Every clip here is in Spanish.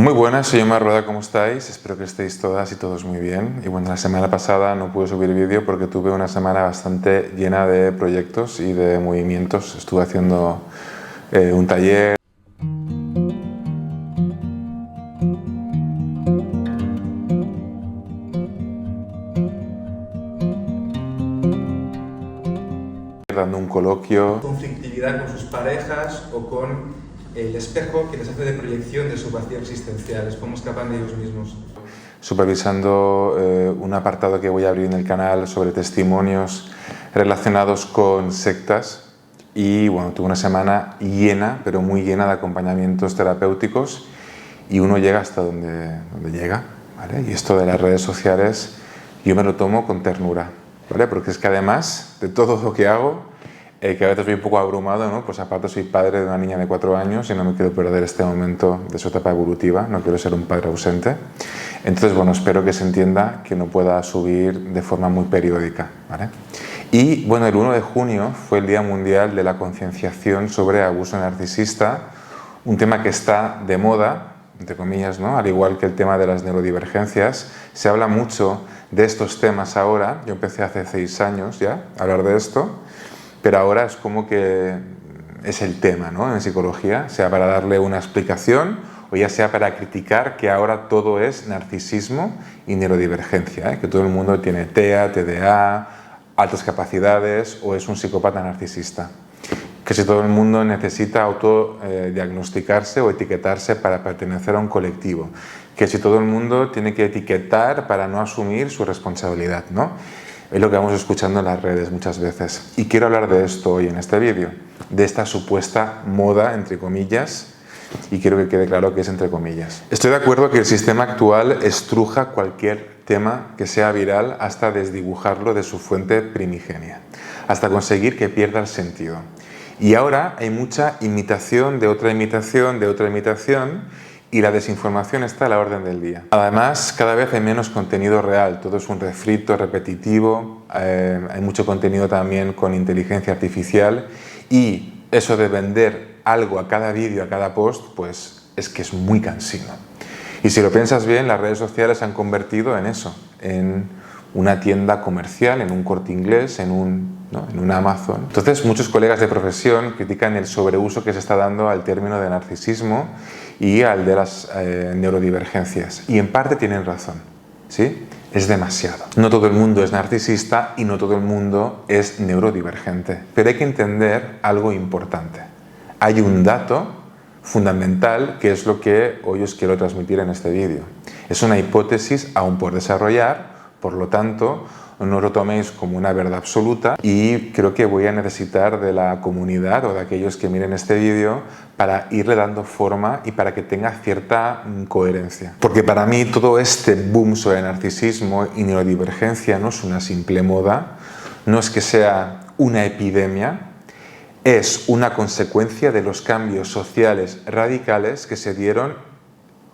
Muy buenas, soy Omar Rueda, ¿cómo estáis? Espero que estéis todas y todos muy bien. Y bueno, la semana pasada no pude subir vídeo porque tuve una semana bastante llena de proyectos y de movimientos. Estuve haciendo un taller, dando un coloquio. Conflictividad con sus parejas o con el espejo que les hace de proyección de su vacío existencial, es cómo escapan de ellos mismos. Supervisando un apartado que voy a abrir en el canal sobre testimonios relacionados con sectas y bueno, tuve una semana llena, pero muy llena de acompañamientos terapéuticos y uno llega hasta donde llega, ¿vale? Y esto de las redes sociales yo me lo tomo con ternura, ¿vale? Porque es que además de todo lo que hago, que a veces soy un poco abrumado, ¿no? Pues aparte soy padre de una niña de 4 años y no me quiero perder este momento de su etapa evolutiva, no quiero ser un padre ausente. Entonces, bueno, espero que se entienda que no pueda subir de forma muy periódica, ¿vale? Y bueno, el 1 de junio fue el Día Mundial de la Concienciación sobre Abuso Narcisista, un tema que está de moda, entre comillas, ¿no? Al igual que el tema de las neurodivergencias. Se habla mucho de estos temas ahora. Yo empecé hace 6 años ya a hablar de esto, pero ahora es como que es el tema, ¿no? En psicología, sea para darle una explicación o ya sea para criticar que ahora todo es narcisismo y neurodivergencia, ¿eh? Que todo el mundo tiene TEA, TDA, altas capacidades o es un psicópata narcisista. Que si todo el mundo necesita autodiagnosticarse o etiquetarse para pertenecer a un colectivo. Que si todo el mundo tiene que etiquetar para no asumir su responsabilidad, ¿no? Es lo que vamos escuchando en las redes muchas veces. Y quiero hablar de esto hoy en este vídeo, de esta supuesta moda, entre comillas, y quiero que quede claro que es entre comillas. Estoy de acuerdo que el sistema actual estruja cualquier tema que sea viral hasta desdibujarlo de su fuente primigenia, hasta conseguir que pierda el sentido. Y ahora hay mucha imitación de otra imitación, de otra imitación, y la desinformación está a la orden del día. Además, cada vez hay menos contenido real, todo es un refrito repetitivo, hay mucho contenido también con inteligencia artificial y eso de vender algo a cada vídeo, a cada post, pues es que es muy cansino. Y si lo piensas bien, las redes sociales se han convertido en eso, en una tienda comercial, en un Corte Inglés, en un Amazon. Entonces, muchos colegas de profesión critican el sobreuso que se está dando al término de narcisismo y al de las neurodivergencias. Y en parte tienen razón, ¿sí? Es demasiado. No todo el mundo es narcisista y no todo el mundo es neurodivergente. Pero hay que entender algo importante. Hay un dato fundamental que es lo que hoy os quiero transmitir en este vídeo. Es una hipótesis aún por desarrollar, por lo tanto, no lo toméis como una verdad absoluta y creo que voy a necesitar de la comunidad o de aquellos que miren este vídeo para irle dando forma y para que tenga cierta coherencia. Porque para mí todo este boom sobre narcisismo y neurodivergencia no es una simple moda, no es que sea una epidemia, es una consecuencia de los cambios sociales radicales que se dieron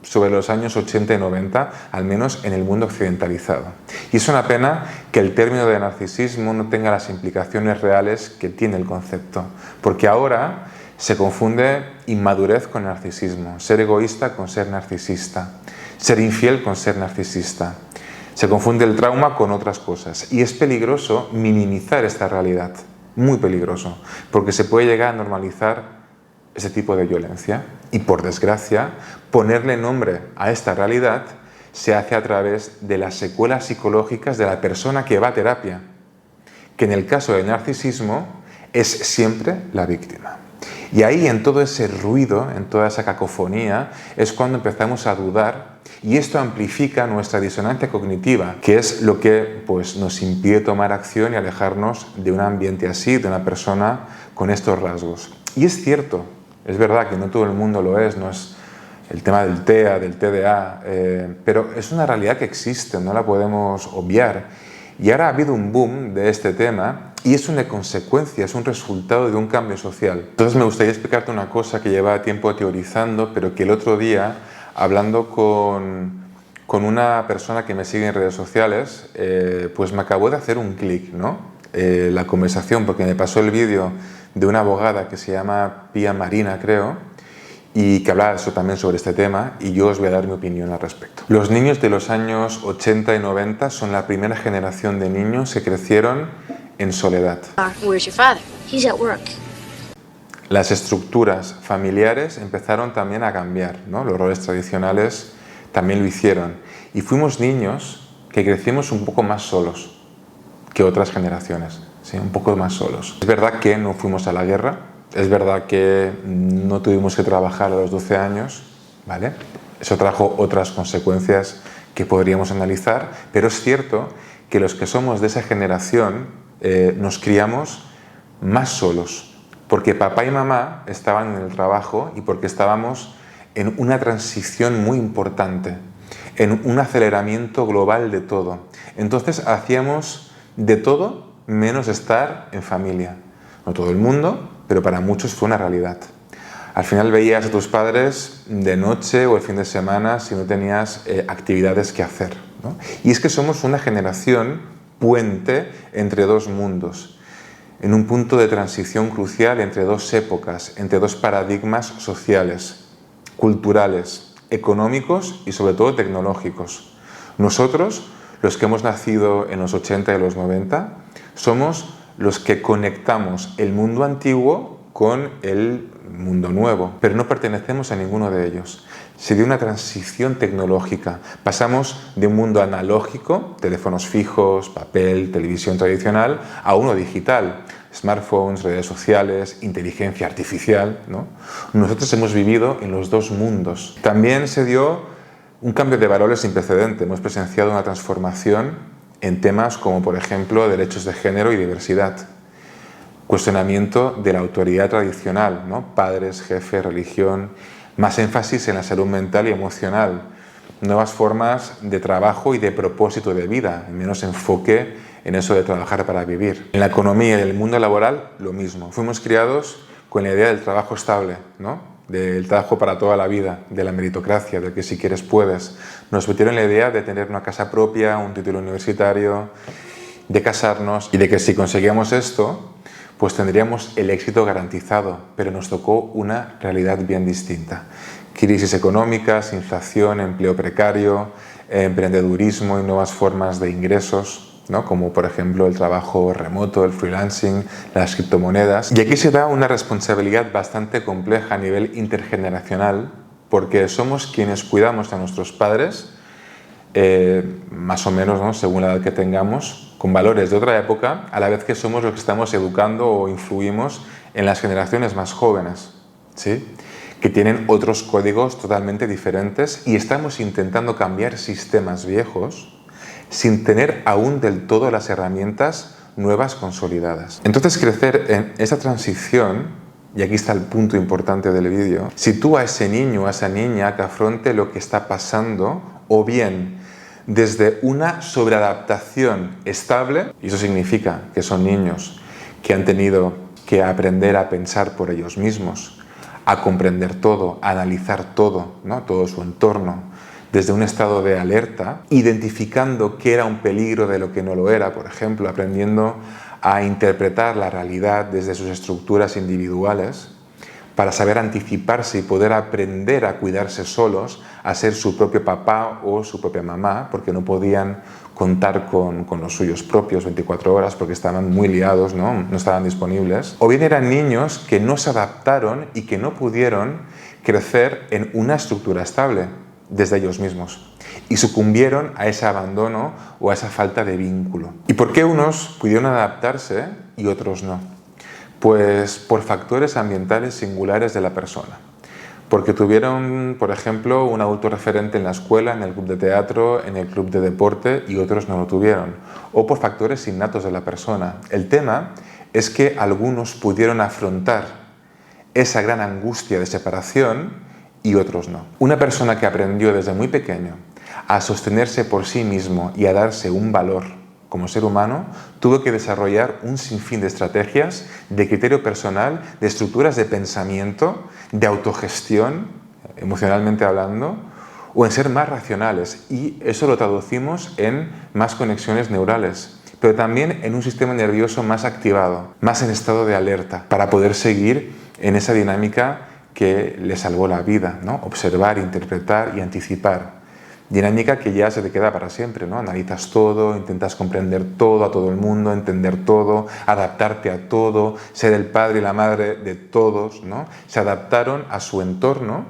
sobre los años 80 y 90, al menos en el mundo occidentalizado. Y es una pena que el término de narcisismo no tenga las implicaciones reales que tiene el concepto, porque ahora se confunde inmadurez con narcisismo, ser egoísta con ser narcisista, ser infiel con ser narcisista. Se confunde el trauma con otras cosas y es peligroso minimizar esta realidad, muy peligroso, porque se puede llegar a normalizar ese tipo de violencia y, por desgracia, ponerle nombre a esta realidad se hace a través de las secuelas psicológicas de la persona que va a terapia, que en el caso del narcisismo es siempre la víctima. Y ahí, en todo ese ruido, en toda esa cacofonía, es cuando empezamos a dudar y esto amplifica nuestra disonancia cognitiva, que es lo que pues, nos impide tomar acción y alejarnos de un ambiente así, de una persona con estos rasgos. Y es cierto, es verdad que no todo el mundo lo es, no es el tema del TEA, del TDA, pero es una realidad que existe, no la podemos obviar. Y ahora ha habido un boom de este tema y es una consecuencia, es un resultado de un cambio social. Entonces me gustaría explicarte una cosa que llevaba tiempo teorizando, pero que el otro día, hablando con una persona que me sigue en redes sociales, pues me acabó de hacer un clic, ¿no? La conversación, porque me pasó el vídeo de una abogada que se llama Pía Marina, creo, y que hablaba también sobre este tema, y yo os voy a dar mi opinión al respecto. Los niños de los años 80 y 90 son la primera generación de niños que crecieron en soledad. Where's your father? He's at work. Las estructuras familiares empezaron también a cambiar, ¿no? Los roles tradicionales también lo hicieron. Y fuimos niños que crecimos un poco más solos que otras generaciones, ¿sí? Un poco más solos. Es verdad que no fuimos a la guerra, es verdad que no tuvimos que trabajar a los 12 años, ¿vale? Eso trajo otras consecuencias que podríamos analizar, pero es cierto que los que somos de esa generación nos criamos más solos, porque papá y mamá estaban en el trabajo y porque estábamos en una transición muy importante, en un aceleramiento global de todo. Entonces hacíamos de todo menos estar en familia. No todo el mundo, pero para muchos fue una realidad. Al final veías a tus padres de noche o el fin de semana si no tenías actividades que hacer, ¿no? Y es que somos una generación puente entre dos mundos, en un punto de transición crucial entre dos épocas, entre dos paradigmas sociales, culturales, económicos y sobre todo tecnológicos. Nosotros, los que hemos nacido en los 80 y los 90, somos los que conectamos el mundo antiguo con el mundo nuevo, pero no pertenecemos a ninguno de ellos. Se dio una transición tecnológica. Pasamos de un mundo analógico, teléfonos fijos, papel, televisión tradicional, a uno digital. Smartphones, redes sociales, inteligencia artificial, ¿no? Nosotros hemos vivido en los dos mundos. También se dio un cambio de valores sin precedente. Hemos presenciado una transformación en temas como, por ejemplo, derechos de género y diversidad. Cuestionamiento de la autoridad tradicional, ¿no? Padres, jefe, religión, más énfasis en la salud mental y emocional, nuevas formas de trabajo y de propósito de vida, menos enfoque en eso de trabajar para vivir. En la economía y en el mundo laboral, lo mismo. Fuimos criados con la idea del trabajo estable, ¿no? Del trabajo para toda la vida, de la meritocracia, de que si quieres puedes. Nos metieron la idea de tener una casa propia, un título universitario, de casarnos y de que si conseguíamos esto, pues tendríamos el éxito garantizado, pero nos tocó una realidad bien distinta. Crisis económicas, inflación, empleo precario, emprendedurismo y nuevas formas de ingresos, ¿no? Como por ejemplo el trabajo remoto, el freelancing, las criptomonedas. Y aquí se da una responsabilidad bastante compleja a nivel intergeneracional, porque somos quienes cuidamos a nuestros padres, más o menos, ¿no? Según la edad que tengamos, con valores de otra época, a la vez que somos los que estamos educando o influimos en las generaciones más jóvenes, ¿sí? Que tienen otros códigos totalmente diferentes y estamos intentando cambiar sistemas viejos sin tener aún del todo las herramientas nuevas consolidadas. Entonces, crecer en esa transición, y aquí está el punto importante del vídeo, sitúa a ese niño o a esa niña que afronte lo que está pasando, o bien desde una sobreadaptación estable, y eso significa que son niños que han tenido que aprender a pensar por ellos mismos, a comprender todo, a analizar todo, ¿no? Todo su entorno, desde un estado de alerta, identificando qué era un peligro de lo que no lo era, por ejemplo, aprendiendo a interpretar la realidad desde sus estructuras individuales, para saber anticiparse y poder aprender a cuidarse solos, a ser su propio papá o su propia mamá, porque no podían contar con los suyos propios 24 horas porque estaban muy liados, ¿no? No estaban disponibles. O bien eran niños que no se adaptaron y que no pudieron crecer en una estructura estable desde ellos mismos y sucumbieron a ese abandono o a esa falta de vínculo. ¿Y por qué unos pudieron adaptarse y otros no? Pues por factores ambientales singulares de la persona. Porque tuvieron, por ejemplo, un adulto referente en la escuela, en el club de teatro, en el club de deporte, y otros no lo tuvieron. O por factores innatos de la persona. El tema es que algunos pudieron afrontar esa gran angustia de separación y otros no. Una persona que aprendió desde muy pequeño a sostenerse por sí mismo y a darse un valor como ser humano, tuvo que desarrollar un sinfín de estrategias, de criterio personal, de estructuras de pensamiento, de autogestión, emocionalmente hablando, o en ser más racionales. Y eso lo traducimos en más conexiones neurales, pero también en un sistema nervioso más activado, más en estado de alerta, para poder seguir en esa dinámica que le salvó la vida, ¿no? Observar, interpretar y anticipar. Dinámica que ya se te queda para siempre, ¿no? Analizas todo, intentas comprender todo, a todo el mundo, entender todo, adaptarte a todo, ser el padre y la madre de todos, ¿no? Se adaptaron a su entorno,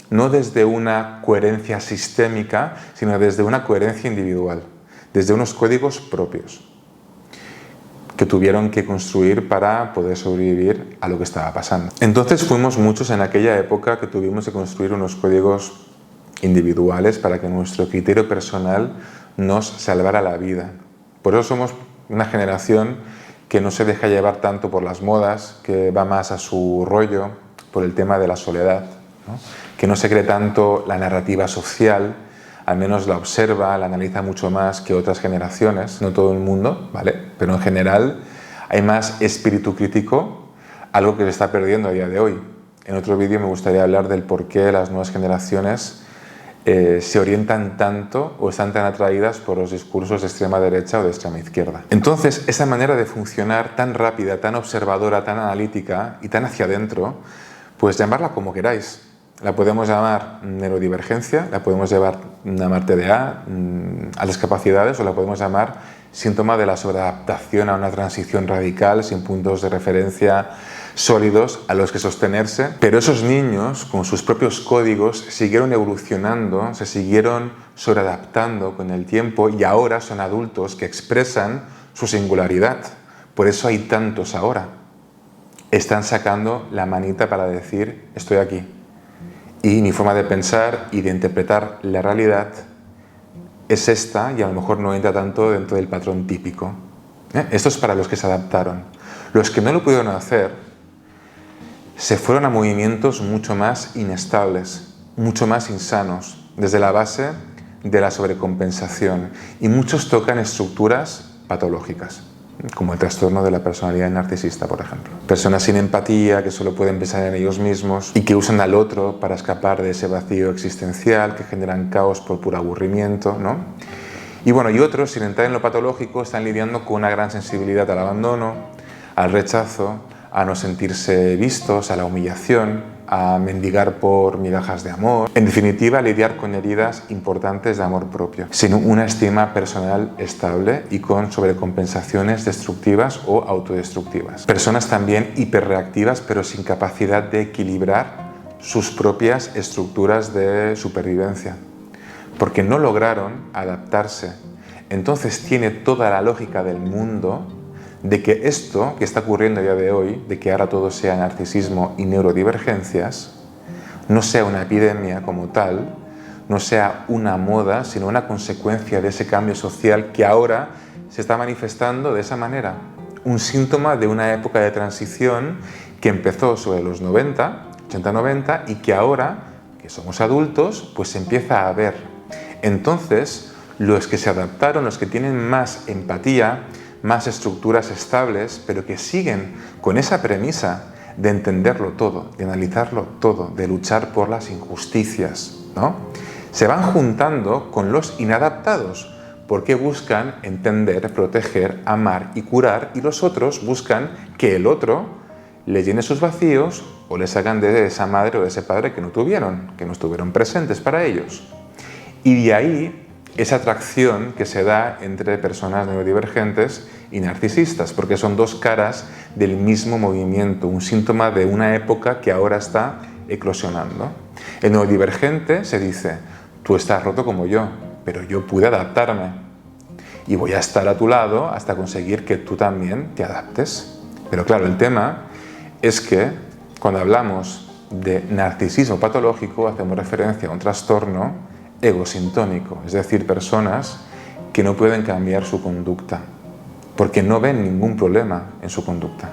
no desde una coherencia sistémica, sino desde una coherencia individual, desde unos códigos propios que tuvieron que construir para poder sobrevivir a lo que estaba pasando. Entonces fuimos muchos en aquella época que tuvimos que construir unos códigos individuales para que nuestro criterio personal nos salvara la vida. Por eso somos una generación que no se deja llevar tanto por las modas, que va más a su rollo por el tema de la soledad, ¿no? Que no se cree tanto la narrativa social, al menos la observa, la analiza mucho más que otras generaciones, no todo el mundo, ¿vale? Pero en general hay más espíritu crítico, algo que se está perdiendo a día de hoy. En otro vídeo me gustaría hablar del por qué las nuevas generaciones se orientan tanto o están tan atraídas por los discursos de extrema derecha o de extrema izquierda. Entonces, esa manera de funcionar tan rápida, tan observadora, tan analítica y tan hacia adentro, pues llamarla como queráis. La podemos llamar neurodivergencia, la podemos llamar TDA, altas capacidades, o la podemos llamar síntoma de la sobreadaptación a una transición radical sin puntos de referencia sólidos a los que sostenerse. Pero esos niños, con sus propios códigos, siguieron evolucionando, se siguieron sobreadaptando con el tiempo y ahora son adultos que expresan su singularidad. Por eso hay tantos ahora. Están sacando la manita para decir, estoy aquí. Y mi forma de pensar y de interpretar la realidad es esta y a lo mejor no entra tanto dentro del patrón típico. Esto es para los que se adaptaron. Los que no lo pudieron hacer se fueron a movimientos mucho más inestables, mucho más insanos, desde la base de la sobrecompensación. Y muchos tocan estructuras patológicas, como el trastorno de la personalidad narcisista, por ejemplo. Personas sin empatía, que solo pueden pensar en ellos mismos y que usan al otro para escapar de ese vacío existencial, que generan caos por puro aburrimiento, ¿no? Y bueno, y otros, sin entrar en lo patológico, están lidiando con una gran sensibilidad al abandono, al rechazo, a no sentirse vistos, a la humillación, a mendigar por migajas de amor. En definitiva, lidiar con heridas importantes de amor propio, sin una estima personal estable y con sobrecompensaciones destructivas o autodestructivas. Personas también hiperreactivas, pero sin capacidad de equilibrar sus propias estructuras de supervivencia, porque no lograron adaptarse. Entonces tiene toda la lógica del mundo de que esto que está ocurriendo a día de hoy, de que ahora todo sea narcisismo y neurodivergencias, no sea una epidemia como tal, no sea una moda, sino una consecuencia de ese cambio social que ahora se está manifestando de esa manera. Un síntoma de una época de transición que empezó sobre los 90, 80-90, y que ahora, que somos adultos, pues se empieza a ver. Entonces, los que se adaptaron, los que tienen más empatía, más estructuras estables, pero que siguen con esa premisa de entenderlo todo, de analizarlo todo, de luchar por las injusticias, ¿no? Se van juntando con los inadaptados, porque buscan entender, proteger, amar y curar, y los otros buscan que el otro le llene sus vacíos o les hagan de esa madre o de ese padre que no estuvieron presentes para ellos. Y de ahí esa atracción que se da entre personas neurodivergentes y narcisistas, porque son dos caras del mismo movimiento, un síntoma de una época que ahora está eclosionando. El neurodivergente se dice, tú estás roto como yo, pero yo pude adaptarme y voy a estar a tu lado hasta conseguir que tú también te adaptes. Pero claro, el tema es que cuando hablamos de narcisismo patológico hacemos referencia a un trastorno egosintónico, es decir, personas que no pueden cambiar su conducta porque no ven ningún problema en su conducta,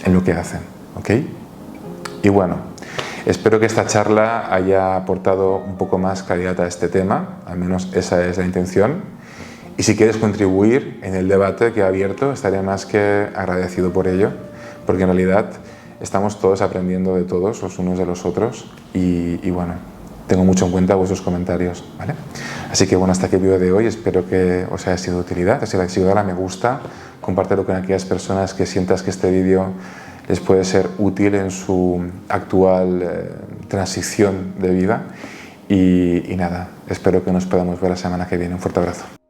en lo que hacen, ¿ok? Y bueno, espero que esta charla haya aportado un poco más claridad a este tema, al menos esa es la intención, y si quieres contribuir en el debate que he abierto, estaré más que agradecido por ello, porque en realidad estamos todos aprendiendo de todos, los unos de los otros, y bueno, tengo mucho en cuenta vuestros comentarios, ¿vale? Así que bueno, hasta aquí el vídeo de hoy, espero que os haya sido de utilidad. Si os ha sido de me gusta, compártelo con aquellas personas que sientas que este vídeo les puede ser útil en su actual transición de vida. Y nada, espero que nos podamos ver la semana que viene. Un fuerte abrazo.